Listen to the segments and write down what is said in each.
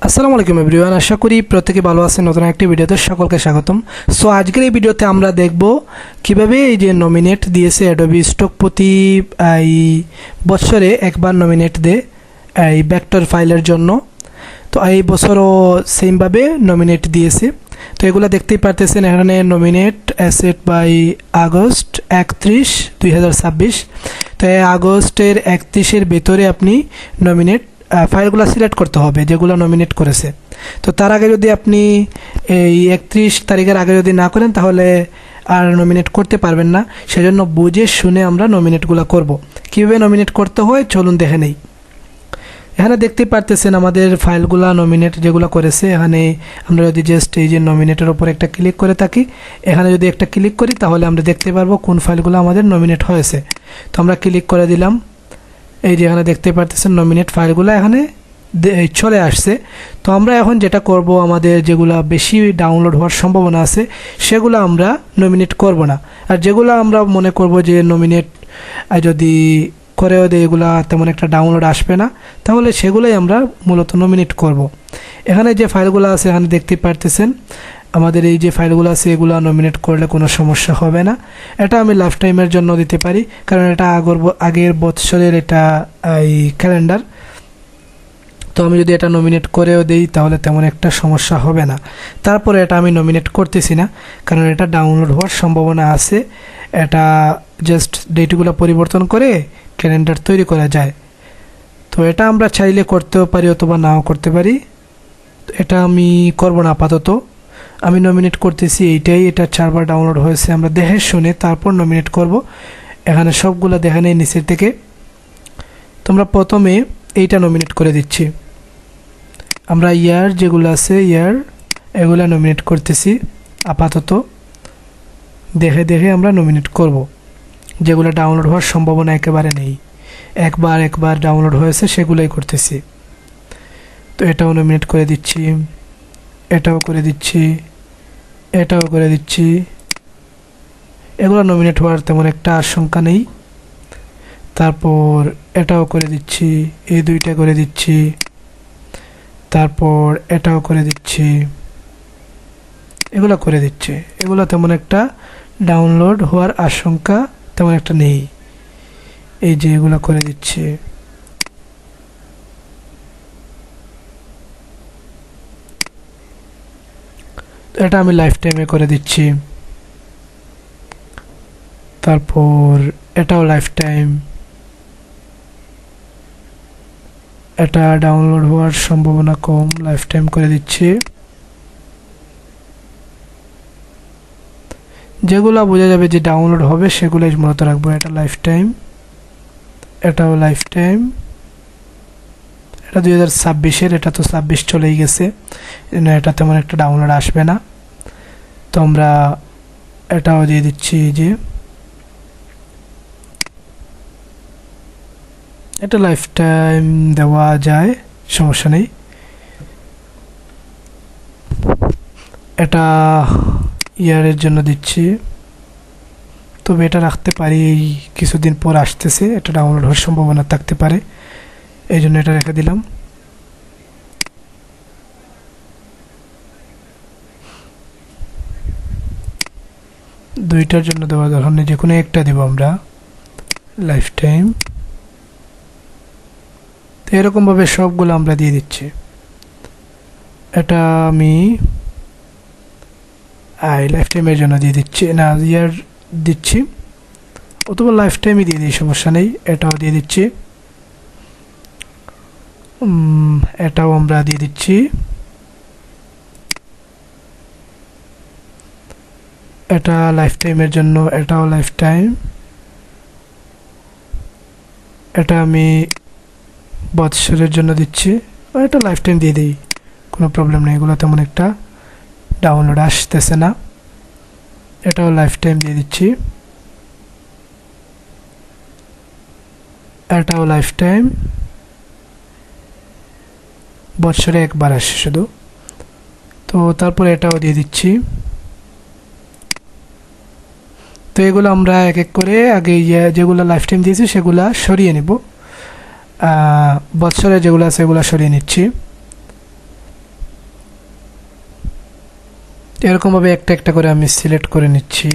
আসসালামু আলাইকুম এভরিওয়ান, আশা করি প্রত্যেকে ভালো আছেন। নতুন একটি ভিডিওতে সকলকে স্বাগতম। সো আজকের এই ভিডিওতে আমরা দেখব কিভাবে এই যে নমিনেট দিয়েছে অ্যাডোবি স্টক প্রতি এই বছরে একবার নমিনেট দেয় এই ভেক্টর ফাইলের জন্য। তো এই বছরও সেমভাবে নমিনেট দিয়েছে। তো এগুলো দেখতেই পারতেছেন, এখানে নমিনেট অ্যাসেট বাই আগস্ট 31, 2026। তো এই আগস্টের 31-এর ভেতরে আপনি নমিনেট ফাইলগুলো সিলেক্ট করতে হবে যেগুলো নমিনেট করেছে। তো তার আগে যদি আপনি এই 31 তারিখের আগে যদি না করেন তাহলে আর নমিনেট করতে পারবেন না। সেজন্য বুঝে শুনে আমরা নমিনেটগুলো করব। কীভাবে নমিনেট করতে হয় চলুন দেখে নেই। এখানে দেখতেই পারতেছেন আমাদের ফাইলগুলো নমিনেট যেগুলো করেছে। এখানে আমরা যদি জাস্ট এই যে নমিনেটের ওপর একটা ক্লিক করে থাকি, এখানে যদি একটা ক্লিক করি তাহলে আমরা দেখতে পারবো কোন ফাইলগুলো আমাদের নমিনেট হয়েছে। তো আমরা ক্লিক করে দিলাম, এই যে এখানে দেখতে পারতেছেন নমিনেট ফাইলগুলো এখানে চলে আসছে। তো আমরা এখন যেটা করব, আমাদের যেগুলো বেশি ডাউনলোড হওয়ার সম্ভাবনা আছে সেগুলো আমরা নমিনেট করব না। আর যেগুলো আমরা মনে করব যে নমিনেট যদি করেও দেয় এগুলা তেমন একটা ডাউনলোড আসবে না, তাহলে সেগুলোই আমরা মূলত নমিনেট করব। এখানে যে ফাইলগুলো আছে এখানে দেখতে পারতেছেন আমাদের এই যে ফাইলগুলো আছে এগুলো নমিনেট করলে কোনো সমস্যা হবে না। এটা আমি লাইফ টাইমের জন্য দিতে পারি, কারণ এটা আগের বছরের এটা এই ক্যালেন্ডার। তো আমি যদি এটা নমিনেট করেও দিই তাহলে তেমন একটা সমস্যা হবে না। তারপরে এটা আমি নমিনেট করতেছি না, কারণ এটা ডাউনলোড হওয়ার সম্ভাবনা আছে। এটা জাস্ট ডেটগুলো পরিবর্তন করে ক্যালেন্ডার তৈরি করা যায়। তো এটা আমরা চাইলে করতেও পারি অথবা নাও করতে পারি। এটা আমি করব না আপাতত। আমি নমিনেট করতেছি এইটাই, এটা 4বার ডাউনলোড হয়েছে। আমরা দেখে শুনে তারপর নমিনেট করব। এখানে সবগুলো দেখে নেই নিচের থেকে। তোমরা প্রথমে এইটা নমিনেট করে দিচ্ছি। আমরা ইয়ার যেগুলো আছে ইয়ার এগুলা নমিনেট করতেছি আপাতত। দেখে দেখে আমরা নমিনেট করব যেগুলো ডাউনলোড হওয়ার সম্ভাবনা একেবারে নেই। একবার ডাউনলোড হয়েছে সেগুলোই করতেছি। তো এটাও নমিনেট করে দিচ্ছি, এটাও করে দিচ্ছি, এটাও করে দিচ্ছি। এগুলো নমিনেট হওয়ার তেমন একটা আশঙ্কা নেই। তারপর এটাও করে দিচ্ছি, এই দুইটা করে দিচ্ছি, তারপর এটাও করে দিচ্ছি, এগুলো করে দিচ্ছি। এগুলো তেমন একটা ডাউনলোড হওয়ার আশঙ্কা তেমন একটা নেই। এই যে এগুলো করে দিচ্ছি। এটা আমি লাইফ টাইমে করে দিচ্ছি। তারপর এটাও লাইফ টাইম। এটা ডাউনলোড হওয়ার সম্ভাবনা কম, লাইফ টাইম করে দিচ্ছি। যেগুলো বোঝা যাবে যে ডাউনলোড হবে সেগুলোই মূলত রাখবো। এটা লাইফ টাইম, এটাও লাইফ টাইম। এটা 2026-এর, এটা তো 26 চলেই গেছে, এটা তেমন একটা ডাউনলোড আসবে না। তো আমরা এটাও দিয়ে দিচ্ছি যে এটা লাইফ টাইম দেওয়া যায়, সমস্যা নেই। এটা ইয়ারের জন্য দিচ্ছি, তবে এটা রাখতে পারি, এই কিছুদিন পর আসতেছে, এটা ডাউনলোড হওয়ার সম্ভাবনা থাকতে পারে, এই জন্য এটা রেখে দিলাম। দুইটার জন্য দেওয়া দরকার নেই, যে কোনো একটা দেবো আমরা লাইফ টাইম। তো এরকমভাবে সবগুলো আমরা দিয়ে দিচ্ছি। এটা আমি লাইফ টাইমের জন্য দিয়ে দিচ্ছি, না ইয়ার দিচ্ছি, অথবা লাইফ টাইমই দিয়ে দিই, সমস্যা নেই। এটাও দিয়ে দিচ্ছি, এটাও আমরা দিয়ে দিচ্ছি। এটা লাইফ টাইমের জন্য, এটাও লাইফ টাইম। এটা আমি বৎসরের জন্য দিচ্ছি, এটা লাইফ টাইম দিয়ে দিই, কোনো প্রবলেম নেই। এগুলো তেমন একটা ডাউনলোড আসতেছে না। এটাও লাইফ টাইম দিয়ে দিচ্ছি, এটাও লাইফ টাইম। বছরে একবার আসে শুধু। তো তারপর এটাও দিয়ে দিচ্ছি। তো এগুলো আমরা এক এক করে আগে যেগুলো লাইফ টাইম দিয়েছি সেগুলো সরিয়ে নেব। বছরে যেগুলো আছে সেগুলো সরিয়ে নিচ্ছি। এরকমভাবে একটা একটা করে আমি সিলেক্ট করে নিচ্ছি।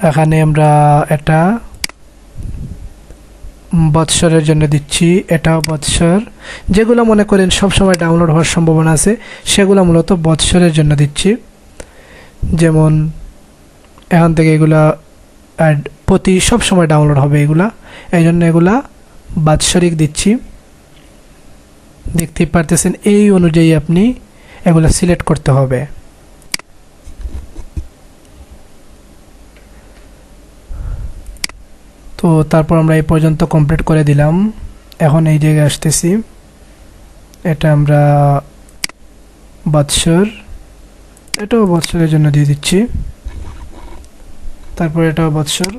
এখানে আমরা এটা বৎসরের জন্য দিচ্ছি, এটাও বৎসর। যেগুলো মনে করেন সবসময় ডাউনলোড হওয়ার সম্ভাবনা আছে সেগুলো মূলত বৎসরের জন্য দিচ্ছি। যেমন এখান থেকে এগুলা প্রতি সবসময় ডাউনলোড হবে এগুলা, এই জন্য এগুলা বাৎসরিক দিচ্ছি। দেখতেই পারতেছেন এই অনুযায়ী আপনি এগুলা সিলেক্ট করতে হবে। তো তারপর আমরা এই পর্যন্ত কমপ্লিট করে দিলাম। এখন এই জায়গায় আসতেছি, এটা আমরা বৎসর, এটাও বৎসরের জন্য দিয়ে দিচ্ছি। তারপর এটাও বৎসর,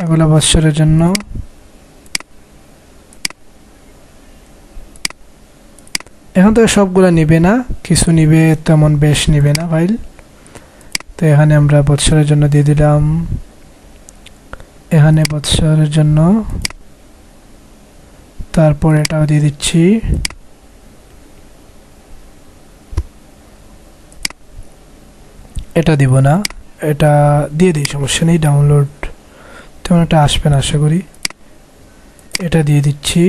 এগুলো বৎসরের জন্য। এখন তো সবগুলা নিবে না, কিছু নিবে, তেমন বেশ নিবে না ফাইল। তো এখানে আমরা বৎসরের জন্য দিয়ে দিলাম, এখানে বৎসরের জন্য, তারপর এটাও দিয়ে দিচ্ছি। এটা দিব না, এটা দিয়ে দিই, সমস্যা নেই, ডাউনলোড তেমন একটা আসবে না আশা করি। এটা দিয়ে দিচ্ছি।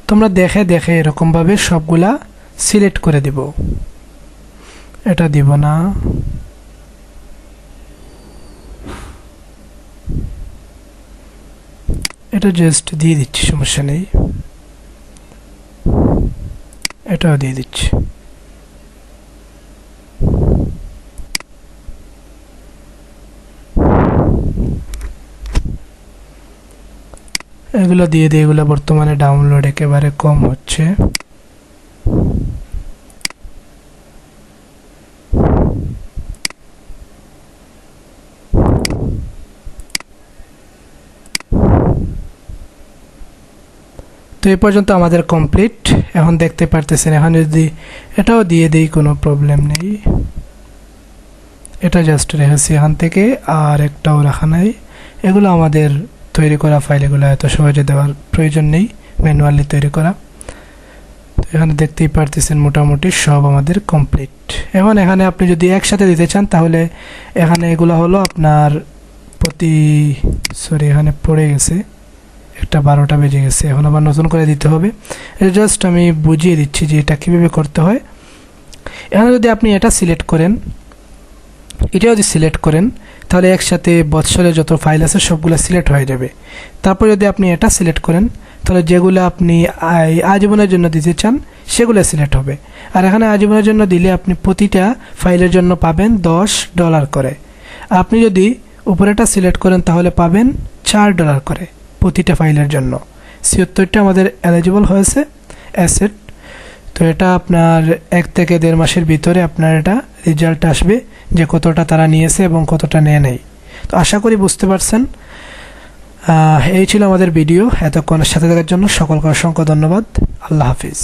তোমরা দেখে দেখে এরকমভাবে সবগুলা সিলেক্ট করে দিব। এটা দিব না, এটা জাস্ট দিয়ে দিচ্ছি, সমস্যা নেই। এটাও দিয়ে দিচ্ছি। এগুলো দিয়ে দিয়ে এগুলো বর্তমানে ডাউনলোড একেবারে কম হচ্ছে। তো এই পর্যন্ত আমাদের কমপ্লিট। এখন দেখতে পারতেছেন, এখন যদি এটাও দিয়ে দিই কোনো প্রবলেম নেই। এটা জাস্ট রেখেছি এখান থেকে, আর একটাও রাখা নাই। এগুলো আমাদের তৈরি করা ফাইল, এগুলো এত সহজে দেওয়ার প্রয়োজন নেই, ম্যানুয়ালি তৈরি করা। তো এখানে দেখতেই পারতেছেন মোটামুটি সব আমাদের কমপ্লিট। এখন এখানে আপনি যদি একসাথে দিতে চান তাহলে এখানে এগুলো হলো আপনার এখানে পড়ে গেছে, একটা 12টা বেজে গেছে, এখন আবার নতুন করে দিতে হবে। এটা জাস্ট আমি বুঝিয়ে দিচ্ছি যে এটা কীভাবে করতে হয়। এখানে যদি আপনি এটা সিলেক্ট করেন, এটা যদি সিলেক্ট করেন তাহলে একসাথে বৎসরের যত ফাইল আছে সবগুলো সিলেক্ট হয়ে যাবে। তারপর যদি আপনি এটা সিলেক্ট করেন তাহলে যেগুলো আপনি আজীবনের জন্য দিতে চান সেগুলো সিলেক্ট হবে। আর এখানে আজীবনের জন্য দিলে আপনি প্রতিটা ফাইলের জন্য পাবেন $10 করে। আপনি যদি উপরেটা সিলেক্ট করেন তাহলে পাবেন $4 করে প্রতিটা ফাইলের জন্য। ৭৬টা আমাদের এলিজিবল হয়েছে অ্যাসেট। তো এটা আপনার 1 থেকে 1.5 মাসের ভিতরে আপনার এটা রেজাল্ট আসবে যে কতটা তারা নিয়েছে এবং কতটা নেয় নাই। তো আশা করি বুঝতে পারছেন। এই ছিল আমাদের ভিডিও। এতক্ষণ সাথে থাকার জন্য সকলকে অসংখ্য ধন্যবাদ। আল্লাহ হাফিজ।